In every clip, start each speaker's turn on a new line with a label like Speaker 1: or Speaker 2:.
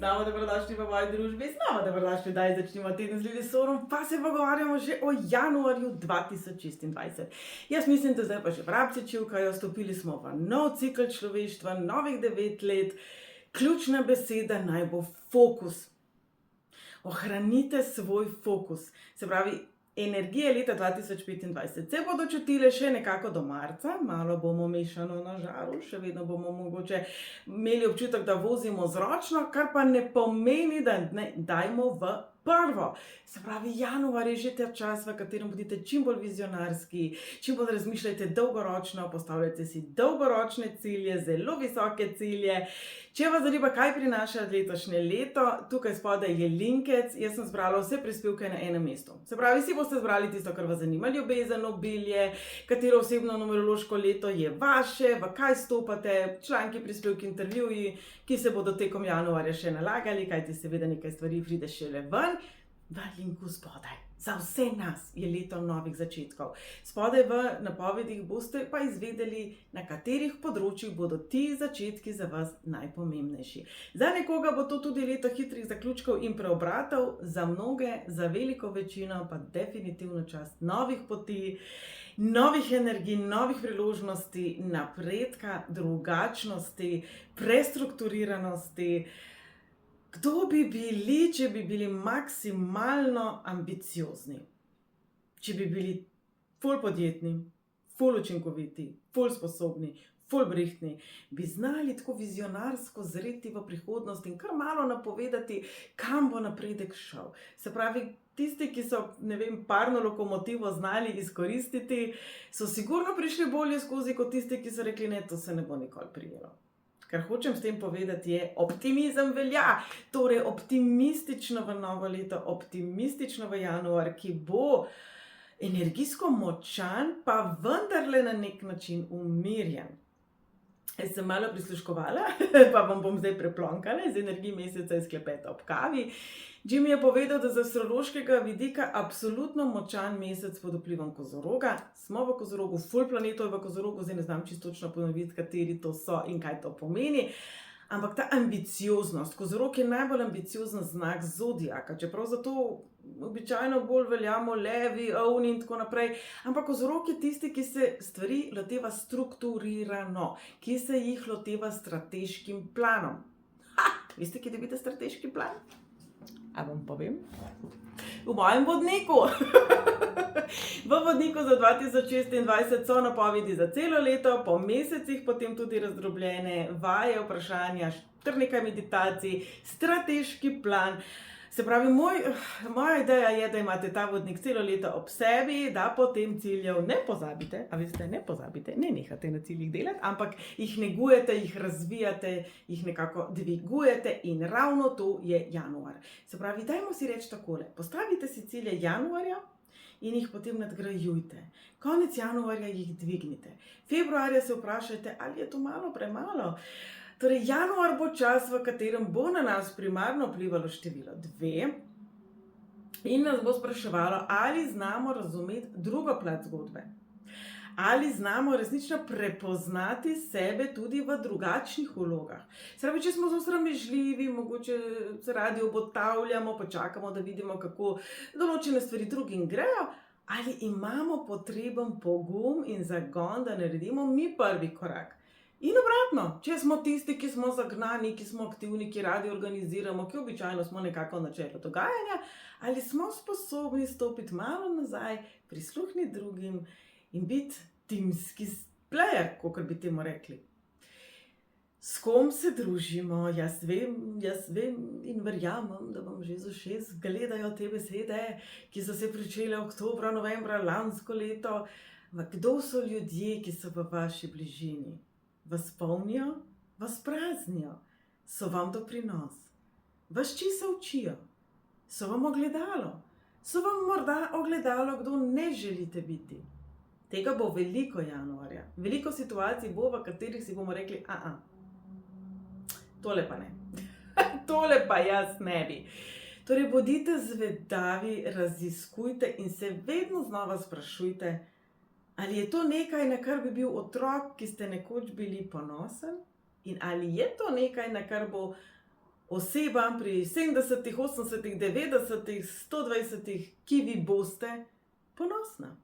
Speaker 1: znamo, dobrodošli v moji družbi, znamo, dobrodošli, daj začnimo teden z Livisorom, pa se pogovarjamo že o januarju 2026. Jaz mislim, da zdaj pa že vrabci čivkajo, stopili smo v nov cikl človeštva, novih 9 let. Ključna beseda naj bo fokus. Ohranite svoj fokus. Se pravi, energije leta 2025 se bodo čutile še nekako do marca, malo bomo mešano na žaru, še vedno bomo mogoče imeli občutek, da vozimo z ročno, kar pa ne pomeni, da ne dajmo v prvo. Se pravi, januar je že ta čas, v katerem bodite čim bolj vizionarski, čim bolj razmišljajte dolgoročno, postavljajte si dolgoročne cilje, zelo visoke cilje. Če vas zanima, kaj prinaša letošnje leto, tukaj spodaj je linkec, jaz sem zbrala vse prispevke na enem mestu. Se pravi, vsi boste zbrali tisto, kar vas zanima, ljubezen, obilje, katero osebno numerološko leto je vaše, v kaj stopate, članki, prispevki, intervjuji, ki se bodo tekom januarja še nalagali, kajti seveda nekaj stvari pride šele ven. V linku spodaj. Za vse nas je leto novih začetkov. Spodaj v napovedih boste pa izvedeli, na katerih področjih bodo ti začetki za vas najpomembnejši. Za nekoga bo to tudi leto hitrih zaključkov in preobratov, za mnoge, za veliko večino pa definitivno čas novih poti, novih energij, novih priložnosti, napredka, drugačnosti, prestrukturiranosti. Kdo bi bili, če bi bili maksimalno ambiciozni? Če bi bili ful podjetni, ful učinkoviti, ful sposobni, ful brihtni, bi znali tako vizionarsko zreti v prihodnost in kar malo napovedati, kam bo napredek šel. Se pravi, tisti, ki so, parno lokomotivo znali izkoristiti, so sigurno prišli bolje skozi kot tisti, ki so rekli, ne, to se ne bo nikoli prijelo. Kar hočem s tem povedati je, optimizem velja, torej optimistično v novo leto, optimistično v januar, ki bo energijsko močan, pa vendarle na nek način umirjen. Jaz sem malo prisluškovala, pa vam bom zdaj preplonkala iz energij meseca iz klepeta ob kavi. Jim je povedal, da z astrološkega vidika absolutno močan mesec pod vplivom Kozoroga. Smo v Kozorogu, ful planetov je v Kozorogu, zdaj ne znam čisto točno ponoviti, kateri to so in kaj to pomeni. Ampak ta ambicioznost, Kozorog je najbolj ambiciozen znak zodiaka, čeprav zato običajno bolj veljamo levi, ovni in tako naprej. Ampak Kozorog je tisti, ki se stvari loteva strukturirano, ki se jih loteva strateškim planom. Veste, kje dobite strateški plan? A vam povem? V mojem vodniku. V vodniku za 2026 so napovedi za celo leto, po mesecih potem tudi razdrobljene vaje, vprašanja, kar nekaj meditacij, strateški plan. Se pravi, moja ideja je, da imate ta vodnik celo leto ob sebi, da potem ciljev ne pozabite, a veste, ne pozabite, ne nehate na ciljih delati, ampak jih negujete, jih razvijate, jih nekako dvigujete in ravno to je januar. Se pravi, dajmo si reči takole, postavite si cilje januarja in jih potem nadgrajujte. Konec januarja jih dvignite. Februarja se vprašajte, ali je to malo premalo. Torej, januar bo čas, v katerem bo na nas primarno vplivalo število 2 in nas bo spraševalo, ali znamo razumeti drugo plat zgodbe. Ali znamo resnično prepoznati sebe tudi v drugačnih vlogah. Se pravi, če smo sramežljivi, mogoče se radi obotavljamo, počakamo, da vidimo, kako določene stvari drugim grejo, ali imamo potreben pogum in zagon, da naredimo mi prvi korak. In obratno, če smo tisti, ki smo zagnani, ki smo aktivni, ki radi organiziramo, ki običajno smo nekako na čelu dogajanja, ali smo sposobni stopiti malo nazaj, prisluhniti drugim in biti timski player, kakor bi temu rekli. S kom se družimo? Jaz vem in verjamem, da vam že z ušes gledajo te besede, ki so se pričele oktobra, novembra lansko leto. Kdo so ljudje, ki so v vaši bližini? Vas polnijo, vas praznijo, so vam doprinos, vas česa učijo, so vam ogledalo, so vam morda ogledalo, kdo ne želite biti. Tega bo veliko januarja, veliko situacij bo, v katerih si bomo rekli, tole pa ne, tole pa jaz ne bi. Torej, bodite zvedavi, raziskujte in se vedno znova sprašujte, ali je to nekaj, na kar bi bil otrok, ki ste nekoč bili ponosen? In ali je to nekaj, na kar bo osebam pri 70, 80, 90, 120, ki vi boste ponosna.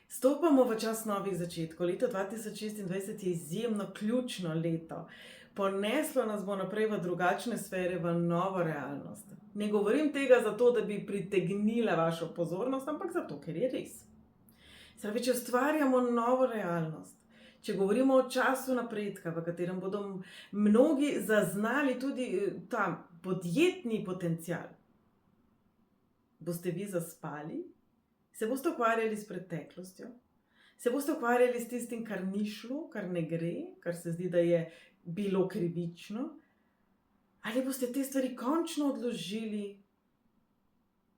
Speaker 1: Stopamo v čas novih začetkov. Leto 2026 je izjemno ključno leto. Poneslo nas bo naprej v drugačne sfere, v novo realnost. Ne govorim tega zato, da bi pritegnila vašo pozornost, ampak zato, ker je res. Pravi, če ustvarjamo novo realnost, če govorimo o času napredka, v katerem bodo mnogi zaznali tudi ta podjetni potencial, boste vi zaspali, se boste ukvarjali s preteklostjo, se boste ukvarjali s tistim, kar ni šlo, kar ne gre, kar se zdi, da je bilo krivično, ali boste te stvari končno odložili,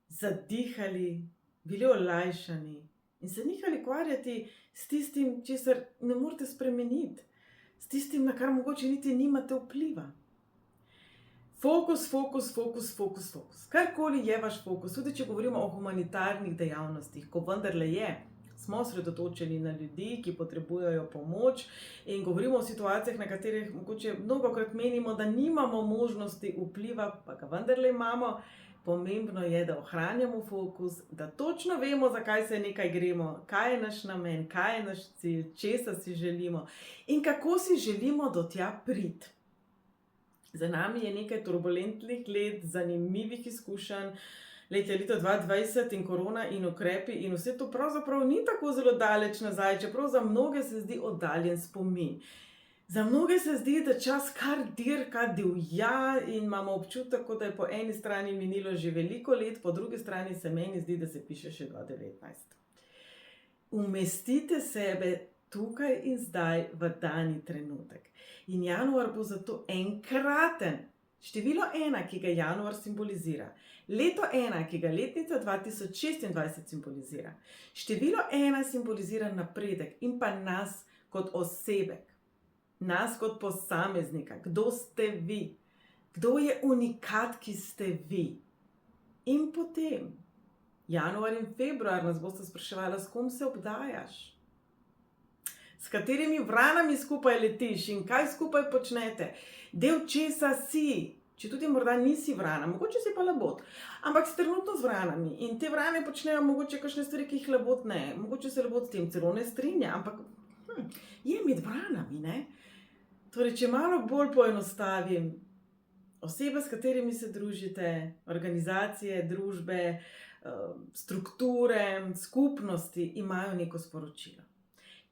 Speaker 1: zadihali, bili olajšani in se nehali ukvarjati s tistim, česar ne morete spremeniti, s tistim, na kar mogoče niti nimate vpliva. Fokus, fokus, fokus, fokus, fokus. Karkoli je vaš fokus, tudi če govorimo o humanitarnih dejavnostih, ko vendarle smo osredotočeni na ljudi, ki potrebujejo pomoč, in govorimo o situacijah, na katerih mogoče mnogokrat menimo, da nimamo možnosti vpliva, pa ga vendarle imamo. Pomembno je, da ohranjamo fokus, da točno vemo, zakaj se nekaj gremo, kaj je naš namen, kaj je naš cilj, česa si želimo in kako si želimo do tja priti. Za nami je nekaj turbulentnih let, zanimivih izkušenj, leto 2020 in korona in ukrepi in vse to pravzaprav ni tako zelo daleč nazaj, čeprav za mnoge se zdi oddaljen spomin. Za mnoge se zdi, da čas kar dirka, divja in imamo občutek, da je po eni strani minilo že veliko let, po drugi strani se meni zdi, da se piše še 2019. Umestite sebe tukaj in zdaj v dani trenutek. In januar bo zato enkraten. Število 1, ki ga januar simbolizira. Leto 1, ki ga letnica 2026 simbolizira. Število 1 simbolizira napredek in pa nas kot osebek. Nas kot posameznika. Kdo ste vi? Kdo je unikat, ki ste vi? In potem, januar in februar nas boste spraševali, s kom se obdajaš? S katerimi vranami skupaj letiš in kaj skupaj počnete, del česa si, če tudi morda nisi vrana, mogoče si pa labod, ampak si trenutno z vranami in te vrane počnejo mogoče kakšne stvari, ki jih labod ne, mogoče se labod s tem celo ne strinja, ampak je med vranami, ne? Torej, če malo bolj poenostavim, osebe, s katerimi se družite, organizacije, družbe, strukture, skupnosti imajo neko sporočilo.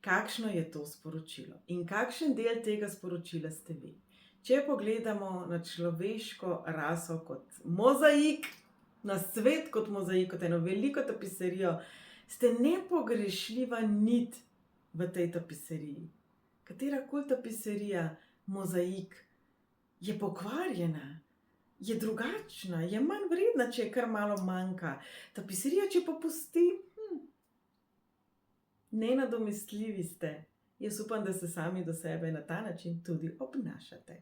Speaker 1: Kakšno je to sporočilo in kakšen del tega sporočila ste vi? Če pogledamo na človeško raso kot mozaik, na svet kot mozaik, kot eno veliko tapiserijo, ste nepogrešljiva nit v tej tapiseriji. Katerakoli tapiserija, mozaik, je pokvarjena, je drugačna, je manj vredna, če je kar malo manjka. Tapiserija, če popusti, nenadomestljivi ste. Jaz upam, da se sami do sebe na ta način tudi obnašate.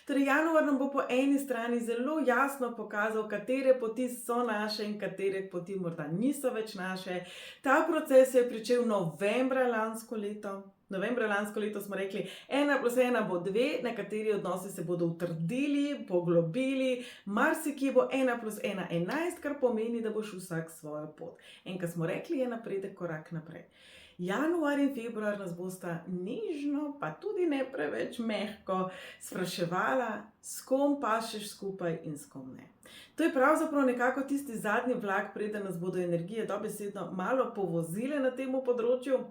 Speaker 1: Torej, januar nam bo po eni strani zelo jasno pokazal, katere poti so naše in katere poti morda niso več naše. Ta proces se je pričel novembra lansko leto. Novembra lansko leto smo rekli, 1+1 bo 2, nekateri odnosi se bodo utrdili, poglobili, marsikje bo 1+1 11, kar pomeni, da boš vsak svojo pot. Enkrat smo rekli, je napredek korak naprej. Januar in februar nas bosta nežno, pa tudi ne preveč mehko spraševala, s kom pašeš skupaj in s kom ne. To je pravzaprav nekako tisti zadnji vlak, preden nas bodo energije dobesedno malo povozile na tem področju.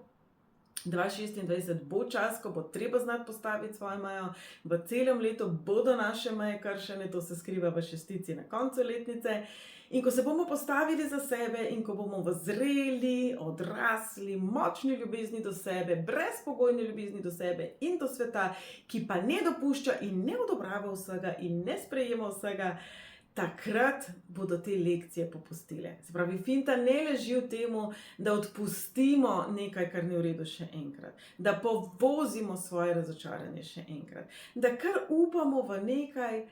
Speaker 1: 2026 bo čas, ko bo treba znati postaviti svojo mejo. V celem letu bodo naše meje kršene, to se skriva v šestici na koncu letnice. In ko se bomo postavili za sebe in ko bomo v zreli, odrasli, močni ljubezni do sebe, brezpogojni ljubezni do sebe in do sveta, ki pa ne dopušča in ne odobrava vsega in ne sprejema vsega, takrat bodo te lekcije popustile. Se pravi, finta ne leži v temu, da odpustimo nekaj, kar ni v redu še enkrat, da povozimo svoje razočaranje še enkrat, da kar upamo v nekaj,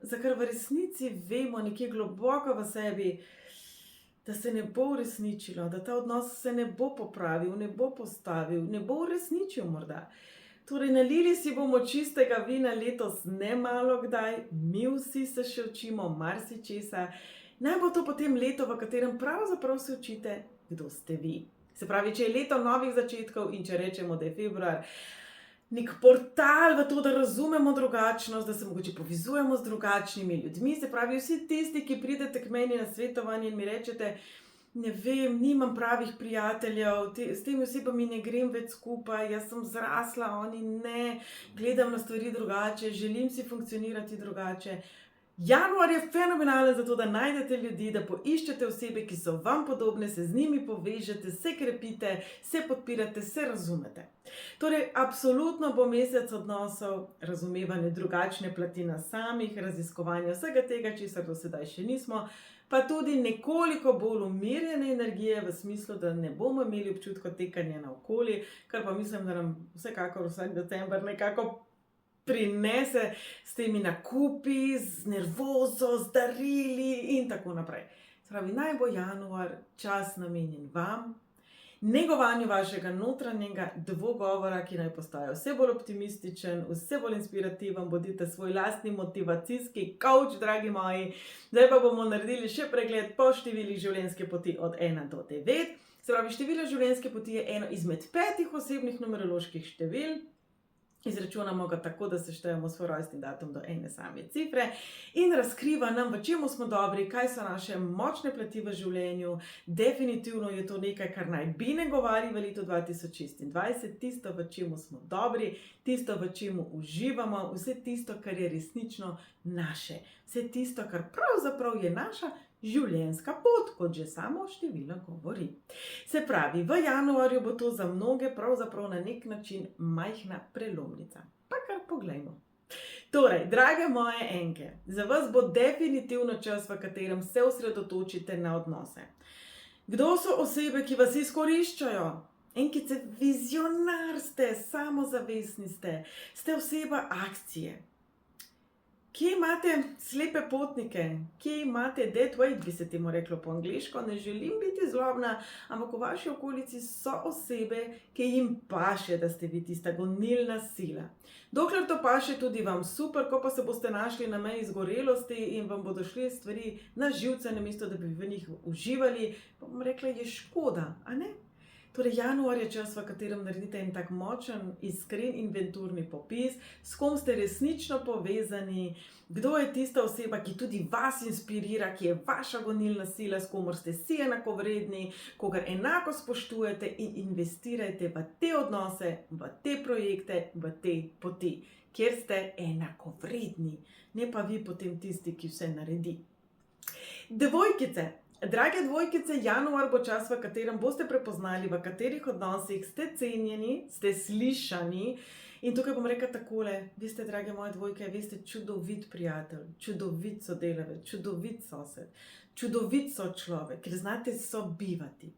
Speaker 1: za kar v resnici vemo nekje globoko v sebi, da se ne bo uresničilo, da ta odnos se ne bo popravil, ne bo postavil, ne bo uresničil morda. Torej, nalili si bomo čistega vina letos ne malo kdaj, mi vsi se še učimo marsičesa. Naj bo to potem leto, v katerem pravzaprav se učite, kdo ste vi. Se pravi, če je leto novih začetkov in če rečemo, da je februar nek portal v to, da razumemo drugačnost, da se mogoče povezujemo z drugačnimi ljudmi, se pravi, vsi tisti, ki pridete k meni na svetovanje in mi rečete, ne vem, nimam pravih prijateljev, s temi osebami ne grem več skupaj, jaz sem zrasla, oni ne, gledam na stvari drugače, želim si funkcionirati drugače. Januar je fenomenalen za to, da najdete ljudi, da poiščete osebe, ki so vam podobne, se z njimi povežete, se krepite, se podpirate, se razumete. Torej, absolutno bo mesec odnosov, razumevanje drugačne plati nas samih, raziskovanje vsega tega, česar do sedaj še nismo, pa tudi nekoliko bolj umirjene energije v smislu, da ne bomo imeli občutka tekanja naokoli, kar pa mislim, da nam vsekakor vsak december nekako prinese s temi nakupi, z nervozo, z darili in tako naprej. Pravi, naj bo januar čas namenjen vam, negovanju vašega notranjega dvogovora, ki naj postaja vse bolj optimističen, vse bolj inspirativen, bodite svoj lastni motivacijski coach, dragi moji. Zdaj pa bomo naredili še pregled po številih življenjske poti od 1 do 9. Se pravi, število življenjske poti je eno izmed 5 osebnih numeroloških števil. Izračunamo ga tako, da seštejemo svoj rojstni datum do ene same cifre in razkriva nam, v čemu smo dobri, kaj so naše močne plati v življenju. Definitivno je to nekaj, kar naj bi negovali v letu 2026, tisto, v čemu smo dobri, tisto, v čemu uživamo, vse tisto, kar je resnično naše, vse tisto, kar pravzaprav je naša življenjska pot, kot že samo število govori. Se pravi, v januarju bo to za mnoge pravzaprav na nek način majhna prelomnica. Pa kar poglejmo. Torej, drage moje enke, za vas bo definitivno čas, v katerem se osredotočite na odnose. Kdo so osebe, ki vas izkoriščajo? Enkice, vizionar ste, samozavestni ste oseba akcije. Kje imate slepe potnike? Kje imate dead weight, bi se temu reklo po angleško? Ne želim biti zlobna, ampak v vaši okolici so osebe, ki jim paše, da ste vi tista gonilna sila. Dokler to paše tudi vam super, ko pa se boste našli na meji izgorelosti in vam bodo šli stvari na živce, namesto da bi v njih uživali, pa bom rekla, je škoda, a ne? Torej, januar je čas, v katerem naredite en tak močen, iskren inventurni popis, s kom ste resnično povezani, kdo je tista oseba, ki tudi vas inspirira, ki je vaša gonilna sila, s komer ste si enakovredni, kogar enako spoštujete in investirajte v te odnose, v te projekte, v te poti, kjer ste enakovredni, ne pa vi potem tisti, ki vse naredi. Dvojkice. Drage dvojkice, januar bo čas, v katerem boste prepoznali, v katerih odnosih ste cenjeni, ste slišani. In tukaj bom rekla takole, vi ste, drage moje dvojke, vi ste čudovit prijatelj, čudovit sodelavec, čudovit sosed, čudovit sočlovek, ker znate sobivati.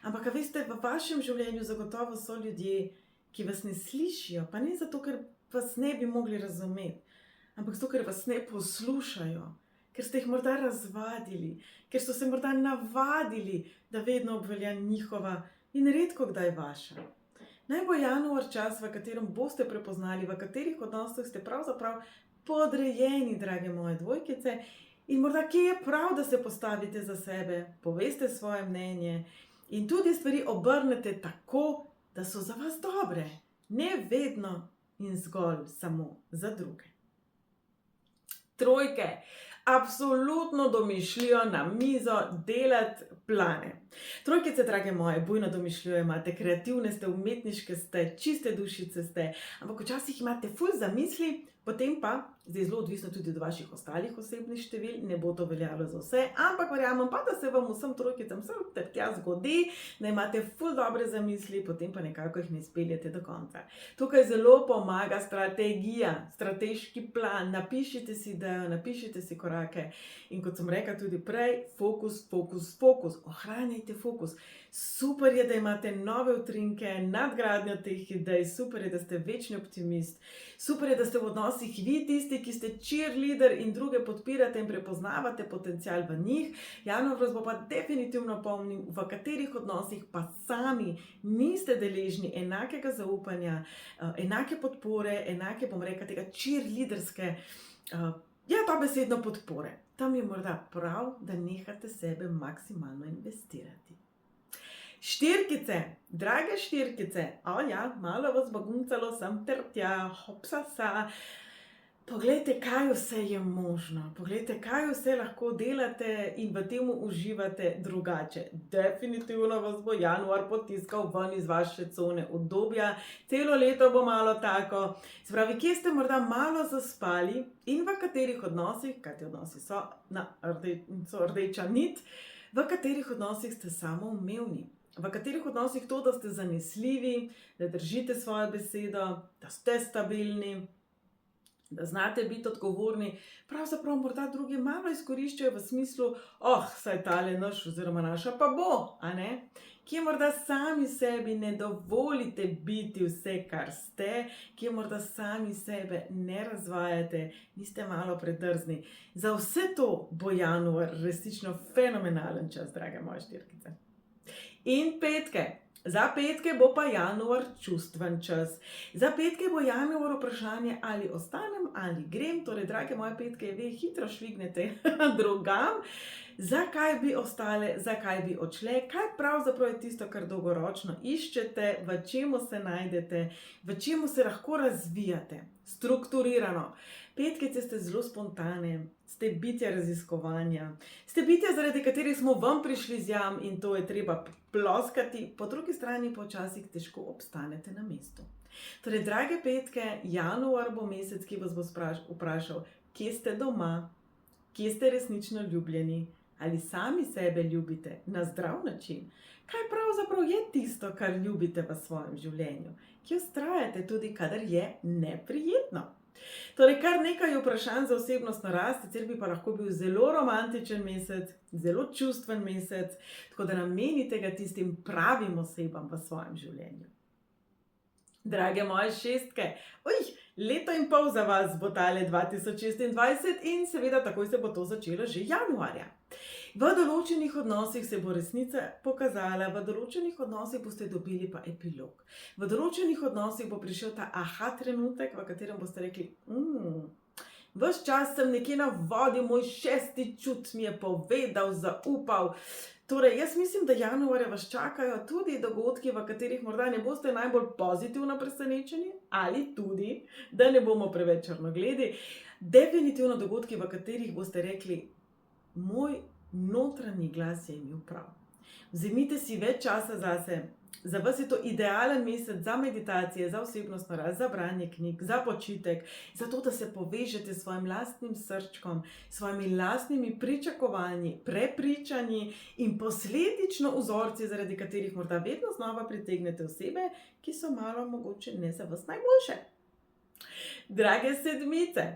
Speaker 1: Ampak, veste, v vašem življenju zagotovo so ljudje, ki vas ne slišijo, pa ne zato, ker vas ne bi mogli razumeti, ampak zato, ker vas ne poslušajo. Ker ste jih morda razvadili, ker so se morda navadili, da vedno obvelja njihova in redko kdaj vaša. Naj bo januar čas, v katerem boste prepoznali, v katerih odnosih ste pravzaprav podrejeni, drage moje dvojkice, in morda kje je prav, da se postavite za sebe, poveste svoje mnenje in tudi stvari obrnete tako, da so za vas dobre, ne vedno in zgolj samo za druge. Trojke. Absolutno domišljijo na mizo delati plane. Trojkice, drage moje, bujno domišljijo imate, kreativne ste, umetniške ste, čiste dušice ste, ampak včasih imate ful zamisli, potem pa, zdaj zelo odvisno tudi od vaših ostalih osebnih števil, ne bo to veljalo za vse, ampak verjamem pa, da se vam vsem trojkicam vse ter tja zgodi, da imate ful dobre zamisli, potem pa nekako jih ne izpeljete do konca. Tukaj zelo pomaga strategija, strateški plan, napišite si idejo, napišite si korake in kot sem rekla tudi prej, fokus, fokus, fokus, ohranjajte fokus. Super je, da imate nove utrinke, nadgradnjo teh idej, super je, da ste večni optimist, super je, da ste v odnosih vi tisti, tisti, ki ste cheerleader in druge podpirate in prepoznavate potencial v njih. Januar vas bo pa definitivno pomnil, v katerih odnosih pa sami niste deležni enakega zaupanja, enake podpore, enake, bom rekla, tega cheerleaderske, dobesedno podpore. Tam je morda prav, da nehate sebe maksimalno investirati. Štirkice, drage štirkice, malo vas bo guncalo sem ter tja, hopsasa. Poglejte, kaj vse je možno, poglejte, kaj vse lahko delate in v temu uživate drugače. Definitivno vas bo januar potiskal ven iz vaše cone udobja, celo leto bo malo tako. Se pravi, kje ste morda malo zaspali in v katerih odnosih, kajti odnosi so rdeča nit, v katerih odnosih ste samoumevni. V katerih odnosih to, da ste zanesljivi, da držite svojo besedo, da ste stabilni, da znate biti odgovorni, pravzaprav morda drugi malo izkoriščajo v smislu, saj tale naš oziroma naša pa bo, a ne? Kje morda sami sebi ne dovolite biti vse, kar ste, kje morda sami sebe ne razvajate, niste malo predrzni. Za vse to bo januar resnično fenomenalen čas, drage moje štirkice. In petke. Za petke bo pa januar čustven čas. Za petke bo januar vprašanje, ali ostanem ali grem. Torej, drage moje petke, vi hitro švignete drugam. Zakaj bi ostale, zakaj bi odšle? Kaj pravzaprav je tisto, kar dolgoročno iščete, v čemu se najdete, v čemu se lahko razvijate? Strukturirano. Petkice ste zelo spontane, ste bitja raziskovanja, ste bitja, zaradi katerih smo vam prišli z jam in to je treba ploskati, po drugi strani pa včasih težko obstanete na mestu. Torej, drage petke, januar bo mesec, ki vas bo vprašal, kje ste doma, kje ste resnično ljubljeni, ali sami sebe ljubite na zdrav način, kaj pravzaprav je tisto, kar ljubite v svojem življenju, kje vztrajate tudi, kadar je neprijetno. Torej, kar nekaj vprašanj za osebnostno rast, sicer bi pa lahko bil zelo romantičen mesec, zelo čustven mesec, tako da namenite ga tistim pravim osebam v svojem življenju. Drage moje šestke, leto in pol za vas bo tale 2026 in seveda takoj se bo to začelo že januarja. V določenih odnosih se bo resnica pokazala, v določenih odnosih boste dobili pa epilog. V določenih odnosih bo prišel ta trenutek, v katerem boste rekli, ves čas sem nekje na vodi, moj šesti čut mi je povedal, zaupal. Torej, jaz mislim, da januarja vas čakajo tudi dogodki, v katerih morda ne boste najbolj pozitivno presenečeni, ali tudi, da ne bomo preveč črnogledi, definitivno dogodki, v katerih boste rekli, moj notranji glas je imel prav. Vzemite si več časa zase, za vas je to idealen mesec za meditacije, za osebnostno rast, za branje knjig, za počitek, za to, da se povežete s svojim lastnim srčkom, s svojimi lastnimi pričakovanji, prepričanji in posledično vzorci, zaradi katerih morda vedno znova pritegnete osebe, ki so malo mogoče ne za vas najboljše. Drage sedmice,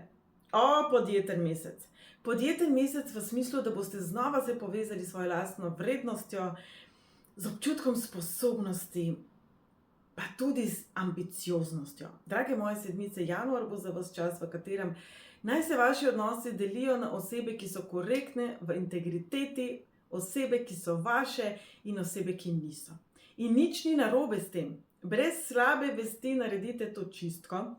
Speaker 1: podjeten mesec. Podjeten mesec v smislu, da boste znova se povezali s svojo lastno vrednostjo, z občutkom sposobnosti, pa tudi z ambicioznostjo. Drage moje sedmice, januar bo za vas čas, v katerem naj se vaši odnosi delijo na osebe, ki so korektne v integriteti, osebe, ki so vaše in osebe, ki niso. In nič ni narobe s tem. Brez slabe vesti naredite to čistko,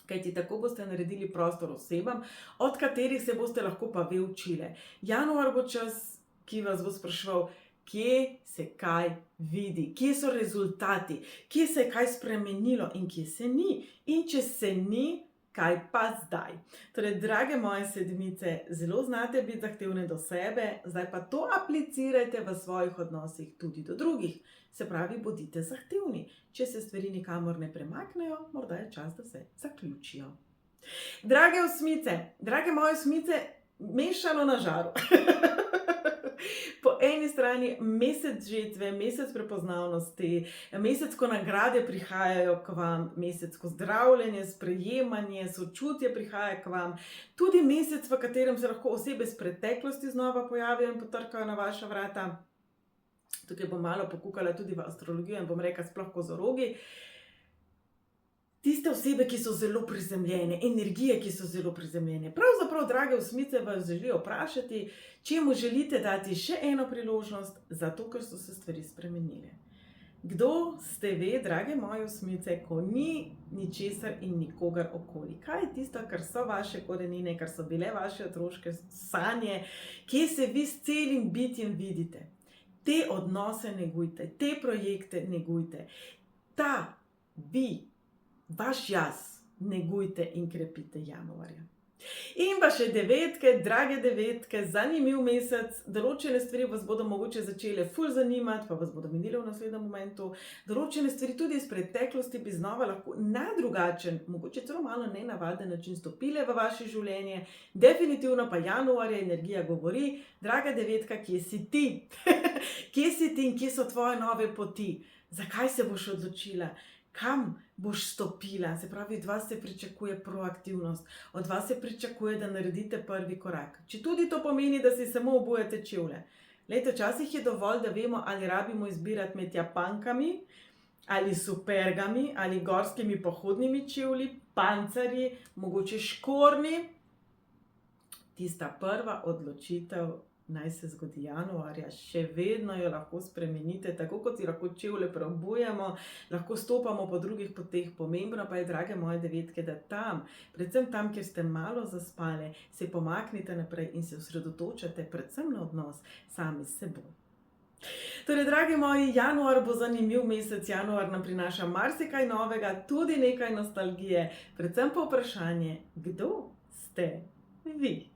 Speaker 1: kajti tako boste naredili prostor osebam, od katerih se boste lahko pa vi učile. Januar bo čas, ki vas bo spraševal, kje se kaj vidi, kje so rezultati, kje se je kaj spremenilo in kje se ni. In če se ni, kaj pa zdaj? Torej, drage moje sedmice, zelo znate biti zahtevne do sebe, zdaj pa to aplicirajte v svojih odnosih tudi do drugih. Se pravi, bodite zahtevni. Če se stvari nikamor ne premaknejo, morda je čas, da se zaključijo. Drage osmice, drage moje osmice, mešano na žaru. Po eni strani mesec žetve, mesec prepoznavnosti, mesec, ko nagrade prihajajo k vam, mesec, ko zdravljenje, sprejemanje, sočutje prihaja k vam, tudi mesec, v katerem se lahko osebe iz preteklosti znova pojavijo in potrkajo na vaša vrata. Tukaj bom malo pokukala tudi v astrologijo in bom rekla sploh kozorogi. tiste osebe, ki so zelo prizemljene, energije, ki so zelo prizemljene. Pravzaprav, drage osmice, vas želijo vprašati, čemu želite dati še eno priložnost, zato ker so se stvari spremenile. Kdo ste ve, drage moje osmice, ko ni ničesar in nikogar okoli? Kaj je tisto, kar so vaše korenine, kar so bile vaše otroške sanje, kje se vi s celim bitjem vidite? Te odnose negujte, te projekte negujte, vaš jaz negujte in krepite januarja. In pa še devetke, drage devetke, zanimiv mesec, določene stvari vas bodo mogoče začele ful zanimati, pa vas bodo minile v naslednjem momentu, določene stvari tudi iz preteklosti bi znova lahko na drugačen, mogoče celo malo nenavaden način stopile v vaše življenje, definitivno pa januarja energija govori, draga devetka, kje si ti? Kje si ti in kje so tvoje nove poti? Zakaj se boš odločila? Kam boš stopila? Se pravi, od vas se pričakuje proaktivnost, od vas se pričakuje, da naredite prvi korak. Če tudi to pomeni, da si samo obujete čevlje. Glejte, včasih je dovolj, da vemo, ali rabimo izbirati med japankami, ali supergami, ali gorskimi pohodnimi čevlji, pancerji, mogoče škornji. Tista prva odločitev naj se zgodi januarja, še vedno jo lahko spremenite, tako kot si lahko čevlje preobujemo, lahko stopamo po drugih poteh. Pomembno pa je, drage moje devetke, da tam, predvsem tam, kjer ste malo zaspale, se pomaknite naprej in se osredotočate predvsem na odnos sami s seboj. Torej, dragi moji, januar bo zanimiv mesec, januar nam prinaša marsikaj novega, tudi nekaj nostalgije, predvsem pa vprašanje, kdo ste vi?